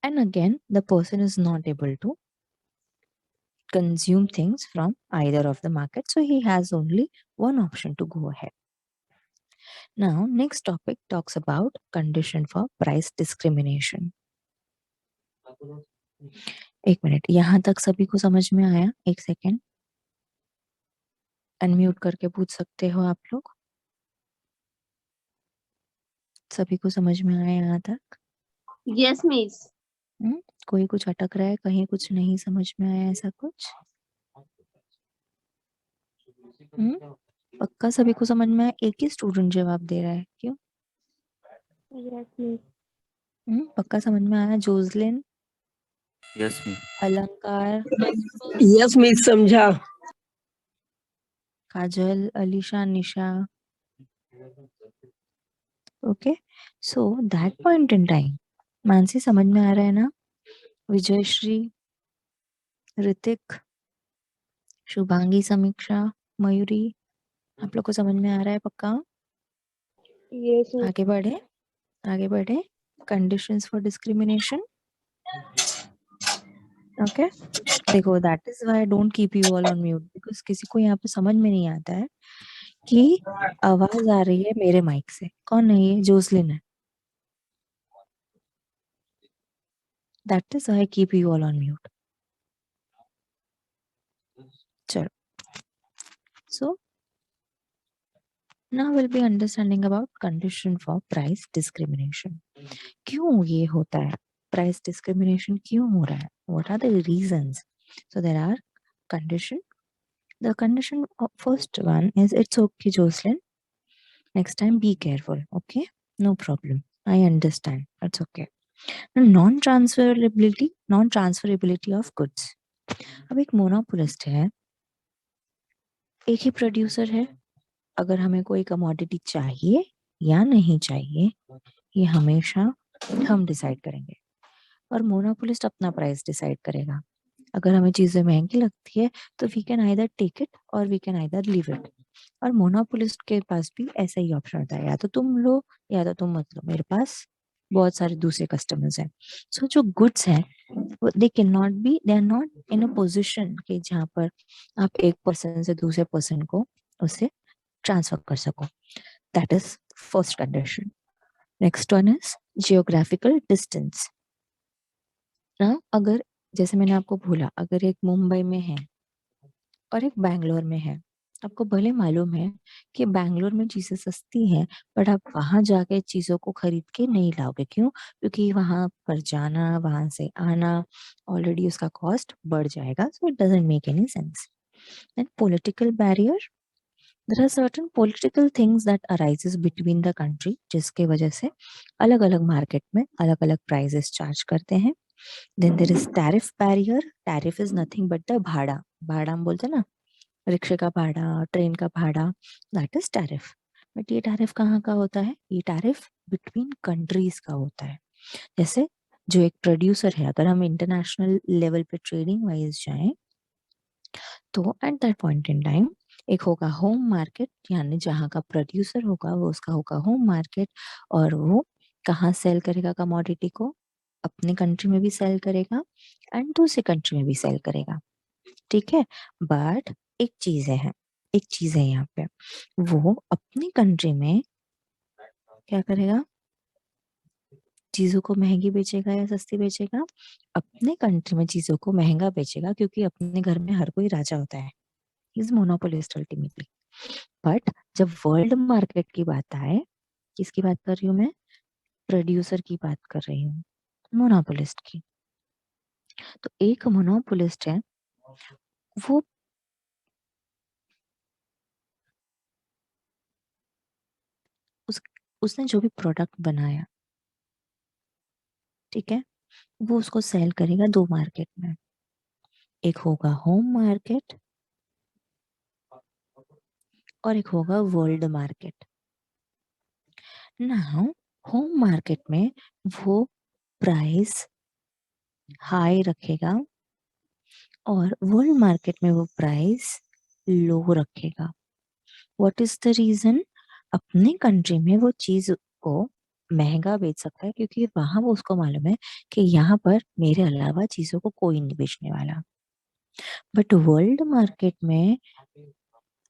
And again, the person is not able to consume things from either of the market, so he has only one option to go ahead. Now, next topic talks about condition for price discrimination. एक minute, यहां तक सभी को समझ में आया? एक second, unmute करके पूछ सकते हो आप लोग। सभी को समझ में आया यहाँ तक? Yes miss. कोई कुछ अटक रहा है, कहीं कुछ नहीं समझ में आया, ऐसा कुछ? पक्का सभी को समझ में आया? एक ही स्टूडेंट जवाब दे रहा है, क्यों? Yes miss. पक्का समझ में आया? Jocelyn, yes miss. Alankar, yes miss समझा। Kajal, Alisha, Nisha. Okay, so that point in time Mansi समझ में आ रहा है ना? विजयश्री, ऋतिक, शुभांगी, समीक्षा, मयूरी, आप लोग को समझ में आ रहा है पक्का? Yes miss. आगे बढ़े, आगे बढ़े। Conditions for discrimination. ओके, देखो that is why I don't keep you all on mute, because किसी को यहाँ पे समझ में नहीं आता है कि आवाज आ रही है मेरे माइक से। कौन है ये? जोसलिन है। That is why I keep you all on mute. चलो, सो now we'll be understanding about condition for price discrimination. क्यों ये होता है? price discrimination क्यों हो रहा है? What are the reasons? So there are condition. The condition of first one is it's okay, Jocelyn. Next time be careful, okay? No problem. I understand. It's okay. Non-transferability of goods. अब एक monopolist है, एक ही producer है, अगर हमें कोई commodity चाहिए या नहीं चाहिए ये हमेशा हम डिसाइड करेंगे, और मोनोपोलिस्ट अपना प्राइस डिसाइड करेगा। अगर हमें चीजें महंगी लगती है तो we can either take it और we can either leave it, और मोनोपोलिस्ट के पास भी ऐसा ही ऑप्शन होता है, या तो तुम लो या तो तुम मत लो, मेरे पास बहुत सारे दूसरे कस्टमर्स हैं। सो जो गुड्स हैं they can not be, they are not in a position कि जहाँ पर आप एक पर्सन से दूसरे पर्सन को उसे ट्रांसफर कर सको। That is first condition. Next one is geographical distance. ना, अगर जैसे मैंने आपको बोला, अगर एक मुंबई में है और एक बैंगलोर में है, आपको भले मालूम है कि बैंगलोर में चीजें सस्ती हैं, बट आप वहां जाके चीजों को खरीद के नहीं लाओगे। क्यों? क्योंकि वहां पर जाना, वहां से आना, ऑलरेडी उसका कॉस्ट बढ़ जाएगा। So it doesn't make any sense. Then political barrier, there are certain political things that arises between the country जिसके वजह से अलग अलग मार्केट में अलग अलग प्राइजेस चार्ज करते हैं। then there is tariff barrier. tariff is nothing but the भाड़ा, भाड़ा हम बोलते हैं ना, रिक्शे का भाड़ा, ट्रेन का भाड़ा, that is tariff. बट ये टैरिफ कहाँ का होता है? ये टैरिफ बिटवीन कंट्रीज का होता है। जैसे जो एक प्रोड्यूसर है, अगर हम इंटरनेशनल लेवल पे ट्रेडिंग वाइज जाएं तो at that point in time एक होगा होम मार्केट, यानी जहाँ का प्रोड्यूसर होगा वो उसका होगा होम मार्केट, और वो कहाँ सेल करेगा कमोडिटी को? अपने कंट्री में भी सेल करेगा एंड दूसरे कंट्री में भी सेल करेगा। ठीक है, बट एक चीज है, एक चीज है यहाँ पे, वो अपनी कंट्री में क्या करेगा? चीजों को महंगी बेचेगा या सस्ती बेचेगा? अपने कंट्री में चीजों को महंगा बेचेगा, क्योंकि अपने घर में हर कोई राजा होता है, इज मोनोपोलिस्ट अल्टीमेटली। बट जब वर्ल्ड मार्केट की बात आए, किसकी बात कर रही हूँ मैं? प्रोड्यूसर की बात कर रही हूँ, मोनोपोलिस्ट की। तो एक मोनोपोलिस्ट है, वो उसने जो भी प्रोडक्ट बनाया, ठीक है, वो उसको सेल करेगा दो मार्केट में। एक होगा होम मार्केट और एक होगा world market. Now home market में वो प्राइस हाई रखेगा और वर्ल्ड मार्केट में वो प्राइस लो रखेगा। What is the reason? अपने कंट्री में वो चीज को महंगा बेच सकता है क्योंकि वहां वो उसको मालूम है कि यहाँ पर मेरे अलावा चीजों को कोई नहीं बेचने वाला। बट वर्ल्ड मार्केट में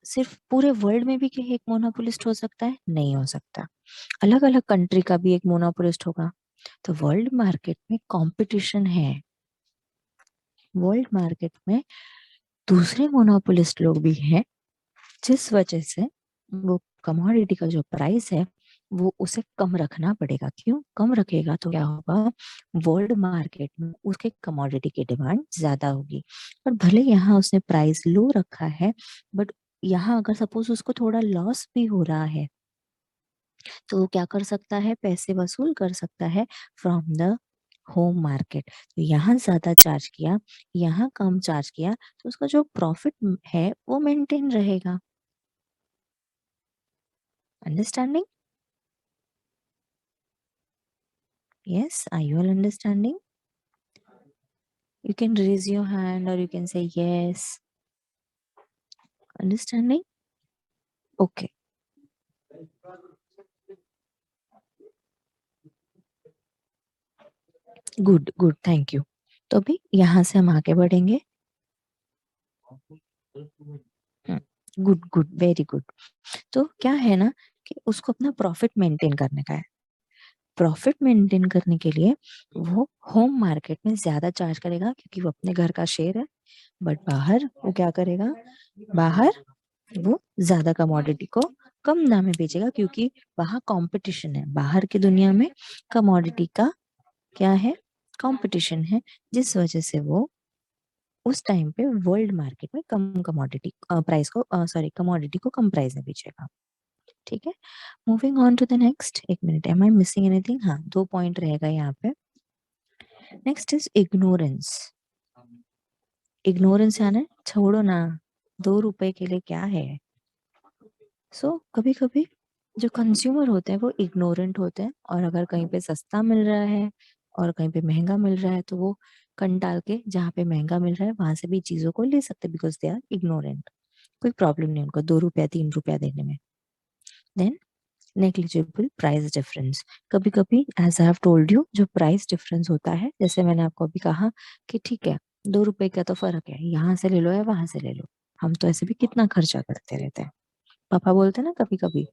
सिर्फ पूरे वर्ल्ड में भी क्या एक मोनोपोलिस्ट हो सकता है? नहीं हो सकता। अलग अलग कंट्री का भी एक मोनोपोलिस्ट होगा। तो वर्ल्ड मार्केट में कंपटीशन है। वर्ल्ड मार्केट में दूसरे मोनोपोलिस्ट लोग भी हैं, जिस वजह से वो कमोडिटी का जो प्राइस है वो उसे कम रखना पड़ेगा। क्यों कम रखेगा? तो क्या होगा, वर्ल्ड मार्केट में उसके कमोडिटी की डिमांड ज्यादा होगी। और भले यहाँ उसने प्राइस लो रखा है, बट यहाँ अगर सपोज उसको थोड़ा लॉस भी हो रहा है तो वो क्या कर सकता है? पैसे वसूल कर सकता है फ्रॉम द होम मार्केट। तो यहाँ ज्यादा चार्ज किया, यहाँ कम चार्ज किया, तो उसका जो प्रॉफिट है वो मेंटेन रहेगा। Understanding? Yes, are you all understanding? You can raise your hand or you can say yes. Understanding? Okay. Good good, thank you. तो अभी यहाँ से हम आगे बढ़ेंगे। Good good, very good. तो क्या है ना कि उसको अपना प्रॉफिट मेंटेन करने का है। प्रॉफिट मेंटेन करने के लिए वो होम मार्केट में ज्यादा चार्ज करेगा क्योंकि वो अपने घर का शेयर है। बट बाहर वो क्या करेगा? बाहर वो ज्यादा कमोडिटी को कम दाम में बेचेगा क्योंकि वहां कंपटीशन है। बाहर की दुनिया में कमोडिटी का क्या है? कंपटीशन है, जिस वजह से वो उस टाइम पे वर्ल्ड मार्केट में कम कमोडिटी प्राइस को सॉरी कमोडिटी को कम प्राइस में बेचेगा। ठीक है, moving on to the next. एक minute, am I missing anything? हाँ, 2 पॉइंट रहेगा यहाँ पे। Next is ignorance. इग्नोरेंस यानी छोड़ो ना, 2 रुपए के लिए क्या है। कभी कभी जो कंज्यूमर होते हैं वो इग्नोरेंट होते हैं, और अगर कहीं पे सस्ता मिल रहा है और कहीं पे महंगा मिल रहा है तो वो कन डाल के जहाँ पे महंगा मिल रहा है वहां से भी चीजों को ले सकते, बिकॉज दे आर इग्नोरेंट। कोई प्रॉब्लम नहीं उनको 2 रुपया 3 रुपया देने में। Then negligible price difference. कभी कभी as I have told you, जो प्राइस डिफरेंस होता है, जैसे मैंने आपको अभी कहा कि ठीक है 2 रुपए का तो फर्क है, यहाँ से ले लो या वहां से ले लो, हम तो ऐसे भी कितना खर्चा करते रहते हैं। पापा बोलते हैं ना कभी कभी,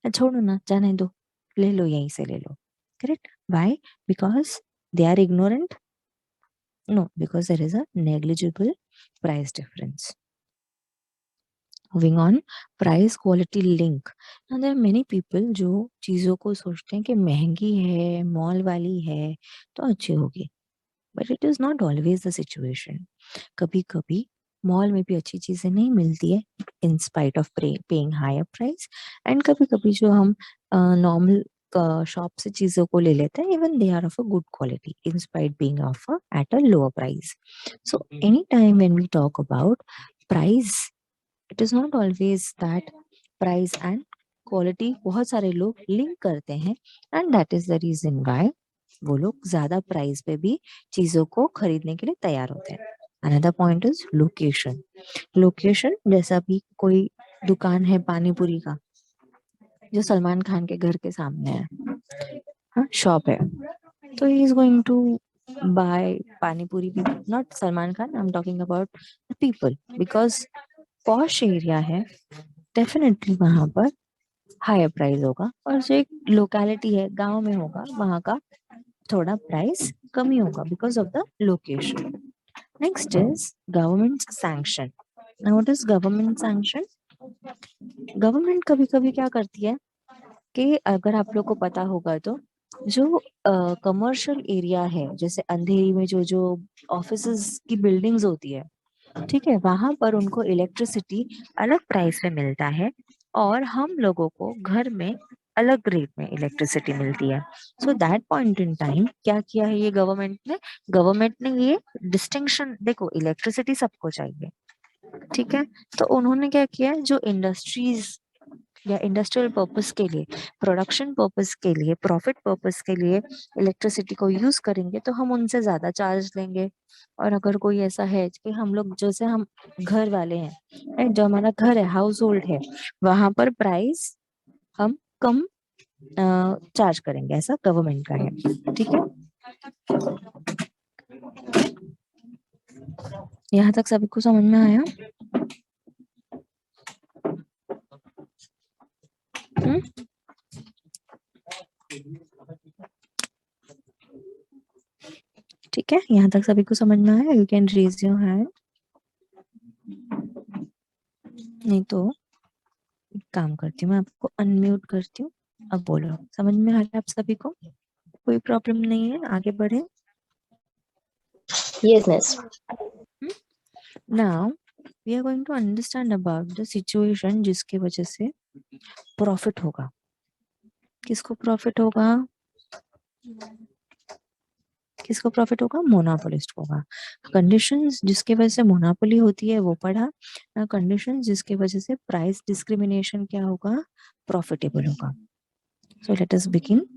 छोड़ो ना, जाने दो, ले लो यहीं से ले लो। Correct? Why? Because they are ignorant? No, because there is a negligible price difference. Moving on, price quality link. Now there are many people जो चीजों को सोचते हैं कि महंगी है, मॉल वाली है तो अच्छी होगी, but it is not always the situation. कभी कभी मॉल में भी अच्छी चीजें नहीं मिलती है in spite of paying higher price, and कभी कभी जो हम नॉर्मल शॉप से चीजों को ले लेते हैं, even they are of a good quality in spite being of at a lower price. So any time when we talk about price, it is not always that price and quality बहुत सारे लोग link करते हैं, and that is the reason why वो लोग ज्यादा price पे भी चीजों को खरीदने के लिए तैयार होते हैं। Another point is location. Location, जैसा भी कोई दुकान है पानी पूरी का जो सलमान खान के घर के सामने है, हाँ शॉप है, तो he is going to buy pani puri भी। Not Salman Khan, I am talking about people, because posh area है, डेफिनेटली वहां पर हायर प्राइस होगा, और जो एक लोकेलिटी है गांव में होगा वहां का थोड़ा प्राइस कम ही होगा because of the location. Next is government sanction. Now what is government sanction? Government कभी कभी क्या करती है कि अगर आप लोग को पता होगा तो जो कमर्शियल एरिया है, जैसे अंधेरी में जो जो ऑफिसेज की बिल्डिंग्स होती है, ठीक है, वहां पर उनको इलेक्ट्रिसिटी अलग प्राइस में मिलता है और हम लोगों को घर में अलग रेट में इलेक्ट्रिसिटी मिलती है। सो दैट पॉइंट इन टाइम क्या किया है ये गवर्नमेंट ने ये डिस्टिंक्शन, देखो इलेक्ट्रिसिटी सबको चाहिए, ठीक है, तो उन्होंने क्या किया, जो इंडस्ट्रीज या इंडस्ट्रियल पर्पस के लिए, प्रोडक्शन पर्पस के लिए, प्रॉफिट पर्पस के लिए इलेक्ट्रिसिटी को यूज करेंगे तो हम उनसे ज्यादा चार्ज लेंगे। और अगर कोई ऐसा है कि हम लोग, जैसे हम घर वाले हैं, right? जो हमारा घर है, हाउस होल्ड है, वहां पर प्राइस हम कम चार्ज करेंगे, ऐसा गवर्नमेंट का है, ठीक है। यहाँ तक सभी को समझ में आया? ठीक है, यहाँ तक सभी को समझ में आया? You can raise your hand, नहीं तो एक काम करती हूँ, मैं आपको अनम्यूट करती हूँ। अब बोलो, समझ में आ रहा है आप सभी को? कोई प्रॉब्लम नहीं है, आगे बढ़े। Yes, miss. Now we are going to understand about the situation जिसके वजह से प्रॉफिट होगा। किसको प्रॉफिट होगा? किसको प्रॉफिट होगा? मोनोपोलिस्ट को होगा। कंडीशंस जिसके वजह से मोनोपोली होती है वो पढ़ा ना, कंडीशंस जिसके वजह से प्राइस डिस्क्रिमिनेशन क्या होगा? प्रॉफिटेबल होगा। So let us begin.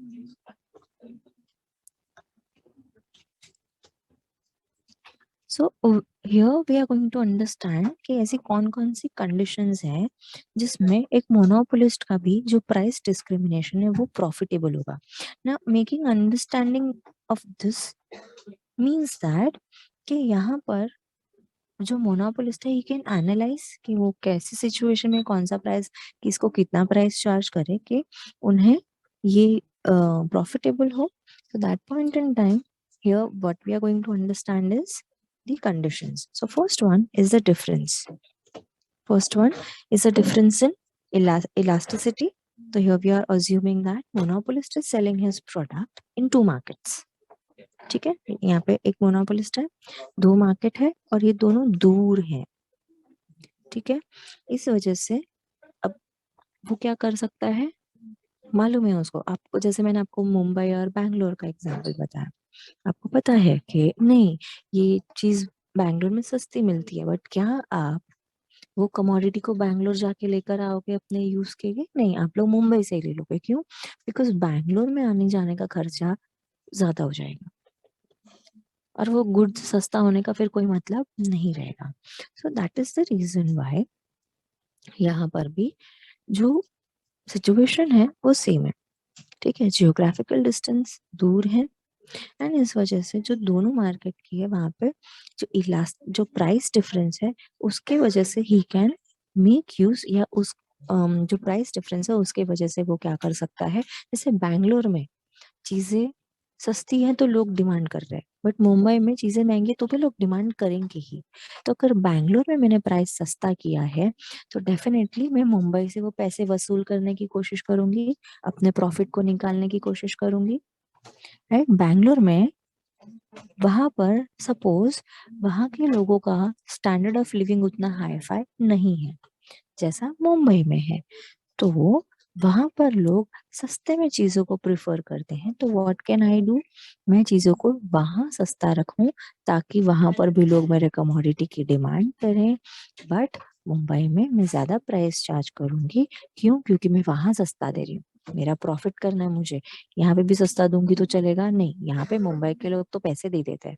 So here we are going to understand कि ऐसी कौन कौन सी कंडीशंस है जिसमें एक मोनोपोलिस्ट का भी जो प्राइस डिस्क्रिमिनेशन है वो प्रॉफिटेबल होगा ना। Making understanding of this means that कि यहाँ पर जो मोनोपोलिस्ट है ही कैन एनालाइज कि वो कैसी सिचुएशन में कौन सा प्राइस, किसको कितना प्राइस चार्ज करे कि उन्हें ये प्रॉफिटेबल हो। सो that point in time here what we are going to understand is the conditions. So first one is the difference. First one is the difference in elasticity. So here we are assuming that monopolist is selling his product in two markets. ठीक है, यहाँ पे एक monopolist है, दो market है और ये दोनों दूर हैं, ठीक है। इस वजह से अब वो क्या कर सकता है, मालूम है उसको, आपको जैसे मैंने आपको मुंबई और बैंगलोर का एग्जांपल बताया, आपको पता है कि नहीं ये चीज बैंगलोर में सस्ती मिलती है, बट क्या आप वो कमोडिटी को बैंगलोर जाके लेकर आओगे अपने यूज के लिए? नहीं, आप लोग मुंबई से ही ले लोगे। क्यों? बिकॉज बैंगलोर में आने जाने का खर्चा ज्यादा हो जाएगा और वो गुड्स सस्ता होने का फिर कोई मतलब नहीं रहेगा। So that is the reason why यहाँ पर भी जो सिचुएशन है वो सेम है, ठीक है। जियोग्राफिकल डिस्टेंस दूर है एंड इस वजह से जो दोनों मार्केट की है वहां पे जो प्राइस डिफरेंस है उसके वजह से ही कैन मेक यूज, या उस जो प्राइस डिफरेंस है उसके वजह से वो क्या कर सकता है, जैसे बैंगलोर में चीजें सस्ती हैं तो लोग डिमांड कर रहे हैं, बट मुंबई में चीजें महंगी तो भी लोग डिमांड करेंगे ही। तो अगर बैंगलोर में मैंने प्राइस सस्ता किया है तो डेफिनेटली मैं मुंबई से वो पैसे वसूल करने की कोशिश करूंगी, अपने प्रॉफिट को निकालने की कोशिश करूंगी, राइट। बैंगलोर में वहां पर सपोज वहां के लोगों का स्टैंडर्ड ऑफ लिविंग उतना हाई फाई नहीं है जैसा मुंबई में है, तो वहां पर लोग सस्ते में चीजों को प्रिफर करते हैं। तो व्हाट कैन आई डू, मैं चीजों को वहां सस्ता रखूं ताकि वहां पर भी लोग मेरे कमोडिटी की डिमांड करें, बट मुंबई में मैं ज्यादा प्राइस चार्ज करूंगी। क्यों? क्योंकि मैं वहां सस्ता दे रही हूँ, मेरा प्रॉफिट करना है मुझे। यहाँ पे भी सस्ता दूंगी तो चलेगा नहीं, यहाँ पे मुंबई के लोग तो पैसे दे देते हैं,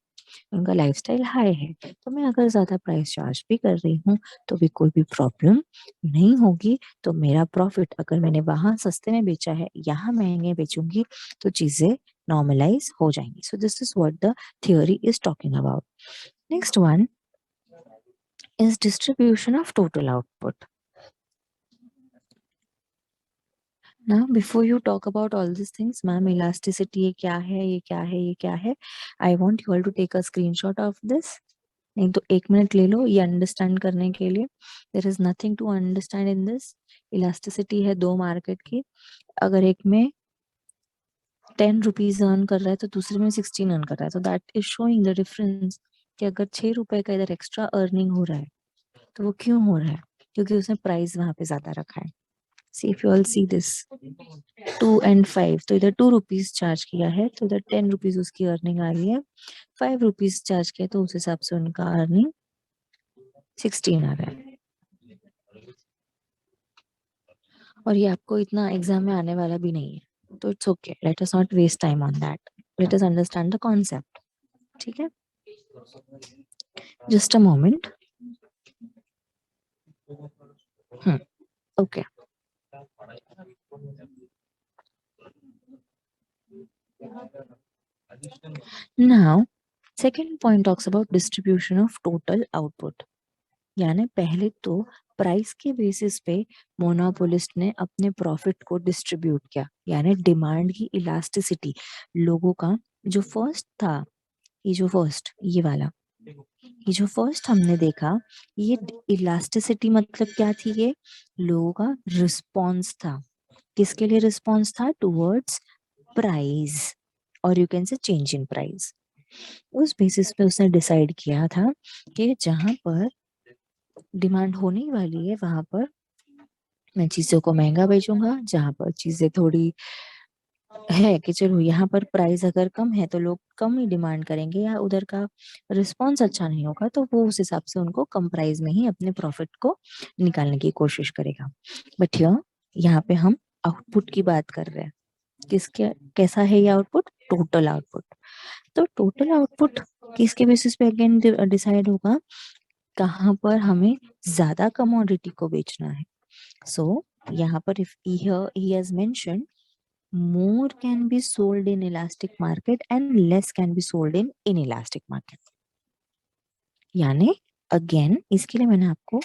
उनका लाइफस्टाइल हाई है, तो मैं अगर ज्यादा प्राइस चार्ज भी कर रही हूँ तो भी कोई भी प्रॉब्लम नहीं होगी। तो मेरा प्रॉफिट अगर मैंने वहां सस्ते में बेचा है यहाँ महंगे बेचूंगी तो चीजें नॉर्मलाइज हो जाएंगी। So this is what the theory is talking about. Next one is distribution of total output. Now, before you talk about all these things, ma'am, elasticity ये क्या है, ये क्या है, ये क्या है, I want you all to take a screenshot of this. नहीं तो 1 मिनट ले लो ये अंडरस्टैंड करने के लिए। There is nothing to understand in this. Elasticity है दो मार्केट की, अगर एक में 10 रुपीज अर्न कर रहा है तो दूसरे में 16 अर्न कर रहा है, तो that is showing the difference कि अगर 6 रुपए का इधर एक्स्ट्रा अर्निंग हो रहा है तो वो क्यों हो रहा है? क्योंकि उसने प्राइस वहां पे ज्यादा रखा है। See if you all see this 2 and 5, तो इधर 2 रुपीज चार्ज किया है तो इधर 10 रुपीज उसकी अर्निंग आ रही है, 5 रुपीज चार्ज किया तो उस हिसाब से उनका अर्निंग 16 आ रहा है। और ये आपको इतना एग्जाम में आने वाला भी नहीं है, तो it's okay, let us not waste time on that, let us understand the concept, ठीक है। Just a moment. Okay, Now, second point talks about distribution of total output. यानी पहले तो प्राइस के बेसिस पे मोनोपोलिस्ट ने अपने प्रॉफिट को डिस्ट्रीब्यूट किया, यानी डिमांड की इलास्टिसिटी लोगों का जो फर्स्ट था, ये वाला, ये जो फर्स्ट हमने देखा, ये इलास्टिसिटी मतलब क्या थी? ये लोगों का रिस्पॉन्स था। किसके लिए रिस्पॉन्स था? टुवर्ड्स प्राइस, और you can say change in price. उस बेसिस पे उसने डिसाइड किया था कि जहां पर डिमांड होने वाली है वहां पर मैं चीजों को महंगा बेचूंगा, जहां पर चीजें थोड़ी है कि चलो यहाँ पर प्राइस अगर कम है तो लोग कम ही डिमांड करेंगे, या उधर का रिस्पॉन्स अच्छा नहीं होगा तो वो उस हिसाब से उनको कम प्राइस में ही अपने प्रॉफिट को निकालने की कोशिश करेगा। बट यहाँ पे हम आउटपुट की बात कर रहे हैं। किसके कैसा है ये आउटपुट? Total output. तो टोटल आउटपुट किसके बेसिस पे अगेन डिसाइड होगा? कहाँ पर हमें ज्यादा कमोडिटी को बेचना है। सो यहाँ पर if he has mentioned more can be sold in elastic market and less can be sold in inelastic market. यानी अगेन इसके लिए मैंने आपको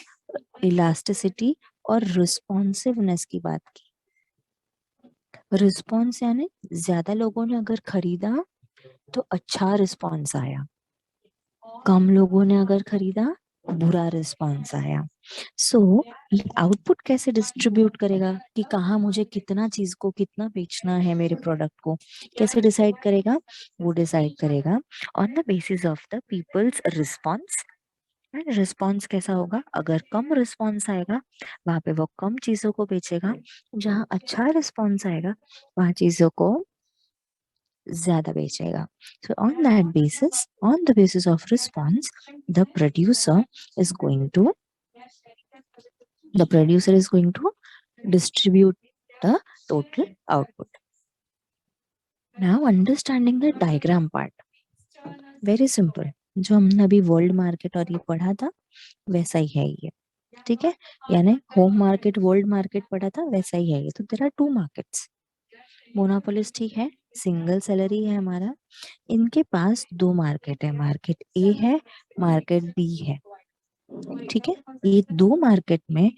इलास्टिसिटी और रिस्पॉन्सिवनेस की बात की। रिस्पॉन्स यानी ज्यादा लोगों ने अगर खरीदा तो अच्छा रिस्पॉन्स आया, कम लोगों ने अगर खरीदा बुरा रिस्पॉन्स आया। सो ये आउटपुट कैसे डिस्ट्रीब्यूट करेगा कि कहाँ मुझे कितना चीज को कितना बेचना है, मेरे प्रोडक्ट को कैसे डिसाइड करेगा? वो डिसाइड करेगा on the basis of the people's response. And response कैसा होगा? अगर कम रिस्पॉन्स आएगा वहां पे वो कम चीजों को बेचेगा, जहाँ अच्छा रिस्पॉन्स आएगा वहां चीजों को ज्यादा बेचेगा। So on that basis, on the basis of response, the producer is going to distribute the total output. Now understanding the diagram part, very simple. जो हमने अभी वर्ल्ड मार्केट और ये पढ़ा था वैसा ही है ये, ठीक है? यानी होम मार्केट वर्ल्ड मार्केट पढ़ा था वैसा ही है ये। तो there are two markets, monopolist ही है, सिंगल सेलरी है हमारा। इनके पास दो मार्केट है, मार्केट ए है, मार्केट बी है, ठीक है? ये दो मार्केट में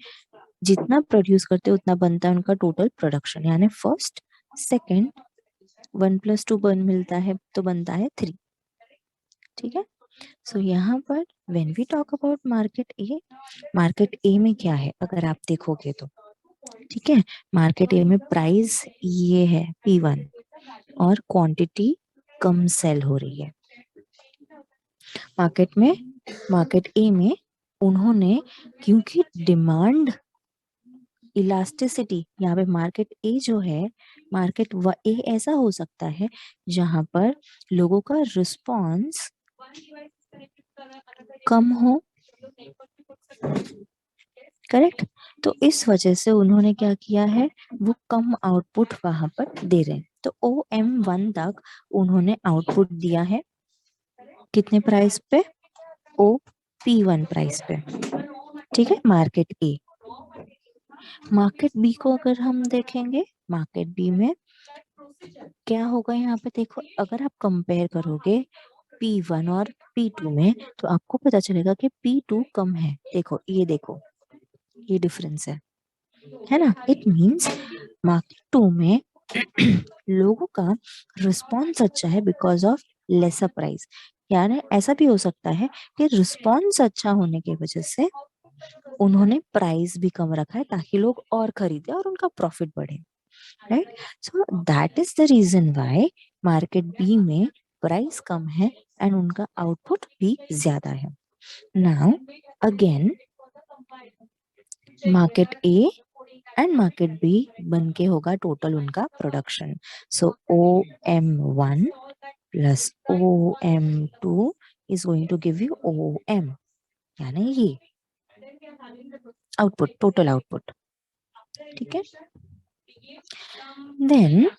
जितना प्रोड्यूस करते हैं उतना बनता है उनका टोटल प्रोडक्शन, यानी फर्स्ट सेकंड 1+2 बन मिलता है तो बनता है 3, ठीक है? सो यहाँ पर when we talk about market A में क्या है अगर आप देखोगे तो, ठीक है? मार्केट ए में प्राइस ये है P1 और क्वांटिटी कम सेल हो रही है। मार्केट ए में उन्होंने, क्योंकि डिमांड इलास्टिसिटी, यहाँ पे मार्केट ए जो है, मार्केट ए ऐसा हो सकता है जहां पर लोगों का रिस्पॉन्स कम हो, करेक्ट? तो इस वजह से उन्होंने क्या किया है, वो कम आउटपुट वहां पर दे रहे हैं। तो OM1 तक उन्होंने आउटपुट दिया है कितने प्राइस पे? OP1 प्राइस पे, ठीक है? मार्केट ए। मार्केट बी को अगर हम देखेंगे, मार्केट बी में क्या होगा? यहाँ पे देखो, अगर आप कंपेयर करोगे P1 और P2 में तो आपको पता चलेगा कि P2 कम है। देखो ये डिफरेंस है ना? इट मींस मार्केट 2 में लोगों का रिस्पॉन्स अच्छा है बिकॉज ऑफ लेसर प्राइस। यानी ऐसा भी हो सकता है कि रिस्पॉन्स अच्छा होने की वजह से उन्होंने प्राइस भी कम रखा है ताकि लोग और खरीदे और उनका प्रॉफिट बढ़े, right? So that is the reason why market B में प्राइस कम है एंड उनका आउटपुट भी ज्यादा है। Now again market A and market B बन के होगा टोटल उनका production. So OM1 plus OM2 is going to give you OM, यानी ये आउटपुट, टोटल आउटपुट, ठीक है? देन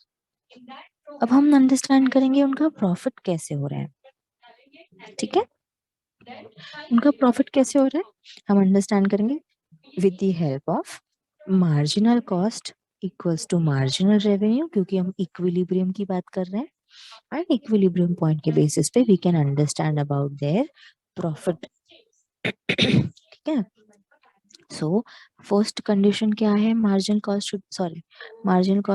अब हम अंडरस्टैंड करेंगे उनका प्रॉफिट कैसे हो रहा है, ठीक है? उनका प्रॉफिट कैसे हो रहा है हम अंडरस्टैंड करेंगे with the help of marginal cost equals to marginal revenue, क्योंकि हम इक्विलिब्रियम की बात कर रहे हैं। एंड इक्विलिब्रियम पॉइंट के बेसिस पे we can understand about their profit. ठीक है, सो फर्स्ट कंडीशन क्या है, marginal cost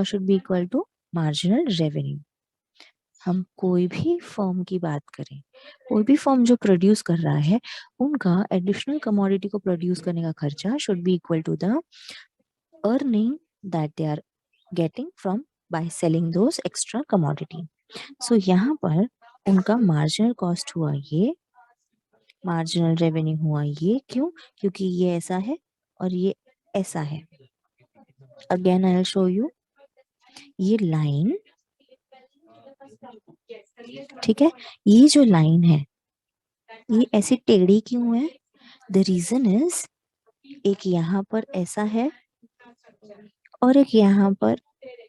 should be equal to marginal revenue. हम कोई भी फर्म की बात करें, कोई भी फर्म जो प्रोड्यूस कर रहा है, उनका एडिशनल कमोडिटी को प्रोड्यूस करने का खर्चा should be equal to the earning that they are getting from by selling those extra commodity. So यहाँ पर उनका मार्जिनल कॉस्ट हुआ ये, मार्जिनल रेवेन्यू हुआ ये, क्यों? क्योंकि ये ऐसा है और ये ऐसा है। Again I will show you, ये लाइन, ठीक है, ये जो लाइन है ये ऐसी टेढ़ी क्यों है? द रीजन इज, एक यहाँ पर ऐसा है और एक यहाँ पर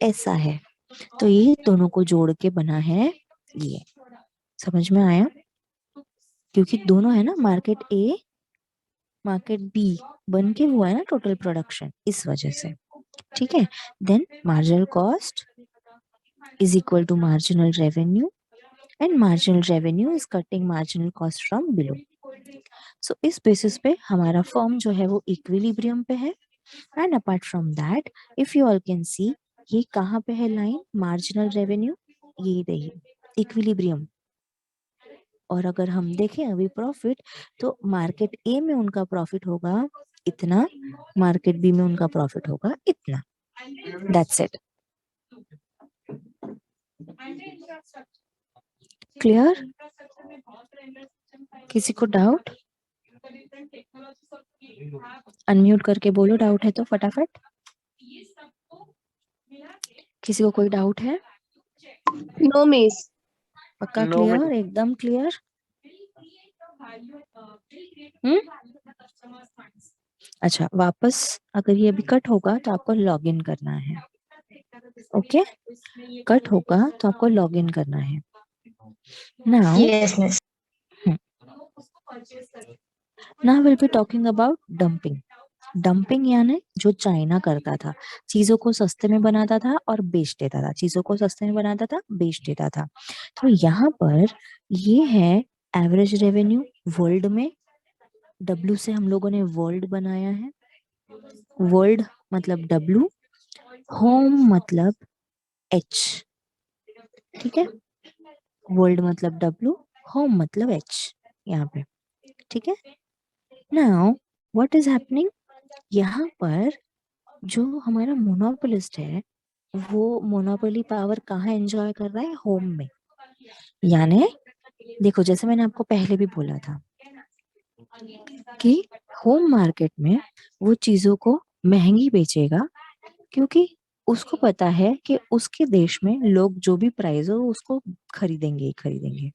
ऐसा है, तो ये दोनों को जोड़ के बना है ये। समझ में आया? क्योंकि दोनों है ना, मार्केट ए मार्केट बी बन के हुआ है ना टोटल प्रोडक्शन, इस वजह से। ठीक है, then marginal cost is equal to marginal revenue and marginal revenue is cutting marginal cost from below. So इस बेसिस पे हमारा फर्म जो है वो इक्विलिब्रियम पे है। And apart from that, if you all can see, ये कहाँ पे है लाइन, मार्जिनल रेवेन्यू, ये रही इक्विलिब्रियम। और अगर हम देखें अभी प्रॉफिट, तो मार्केट ए में उनका प्रॉफिट होगा इतना, मार्केट बी में उनका प्रॉफिट होगा इतना। That's it. क्लियर? किसी को डाउट? अनम्यूट करके बोलो डाउट है तो फटाफट। किसी को कोई डाउट है? No, miss. पक्का No, क्लियर, एकदम क्लियर? अच्छा, वापस अगर ये अभी कट होगा तो आपको लॉग इन करना है। ओके, कट होगा तो आपको लॉग इन करना है। Now Yes, miss. Now will be talking about dumping. Dumping यानी जो चाइना करता था, चीजों को सस्ते में बनाता था और बेच देता था, चीजों को सस्ते में बनाता था, बेच देता था। तो यहाँ पर ये है एवरेज रेवेन्यू वर्ल्ड में। डब्ल्यू से हम लोगों ने वर्ल्ड बनाया है, वर्ल्ड मतलब डब्ल्यू, होम मतलब एच। ठीक है, वर्ल्ड मतलब डब्ल्यू, होम मतलब एच यहाँ पे। ठीक है, नाउ व्हाट इज हैपनिंग, यहाँ पर जो हमारा मोनोपोलिस्ट है वो मोनोपोली पावर कहाँ एंजॉय कर रहा है, होम में। यानी देखो, जैसे मैंने आपको पहले भी बोला था कि होम मार्केट में वो चीजों को महंगी बेचेगा, क्योंकि उसको पता है कि उसके देश में लोग जो भी प्राइस हो उसको खरीदेंगे ही खरीदेंगे।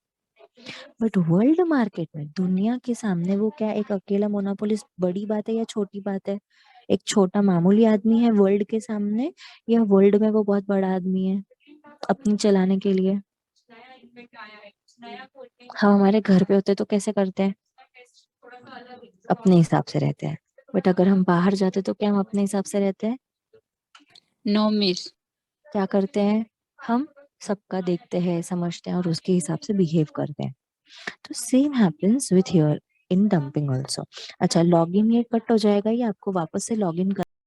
बट वर्ल्ड मार्केट में, दुनिया के सामने वो क्या एक अकेला मोनोपोलिस्ट बड़ी बात है या छोटी बात है? एक छोटा मामूली आदमी है वर्ल्ड के सामने, या वर्ल्ड में वो बहुत बड़ा आदमी है अपनी चलाने के लिए? हम हमारे घर पे होते तो कैसे करते हैं, अपने हिसाब से रहते हैं। बट अगर हम बाहर जाते तो क्या हम अपने हिसाब से रहते हैं? No miss. क्या करते हैं, हम सबका देखते हैं, समझते हैं और उसके हिसाब से बिहेव करते हैं। तो same happens with your in dumping also. अच्छा, लॉगिन ये कट हो जाएगा, ये आपको वापस से लॉगिन